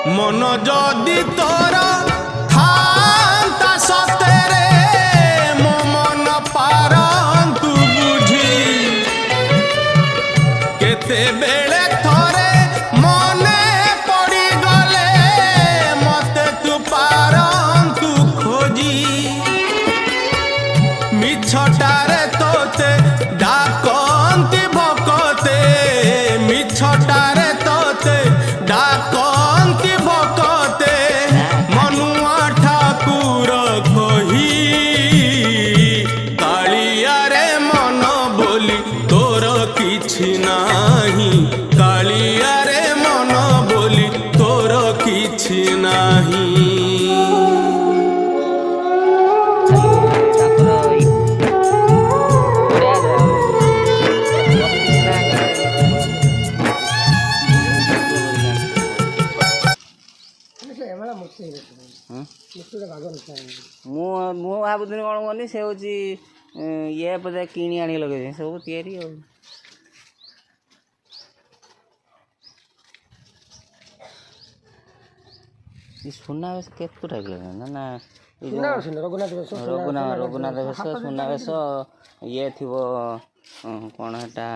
मन जदि तोर थांता सतेरे मो मन पारंतु बुझी केते बेले थरे मने पड़ी गले मते तू पारंतु खोजी मिछटारे तोते डाकंती भकते मिछटारे तोते डाकंती भकते मनुआ ठाकुर कही कालिया रे मन बोली तोर किछि नाही कालिया रे मन बोली तोर किछि नाही। ମୁଁ ଭାବୁଥିଲି କ'ଣ କନି ସେ ହେଉଛି ଇଏ ବୋଧେ କିଣି ଆଣିକି ଲଗେଇଛି ସବୁ ତିଆରି ଆଉ ସୁନାବେଶ କେତେ ଟାଇପ ନା ରଘୁନାଥ ବେଶ ସୁନାବେଶ ଇଏ ଥିବ କ'ଣ ହେଟା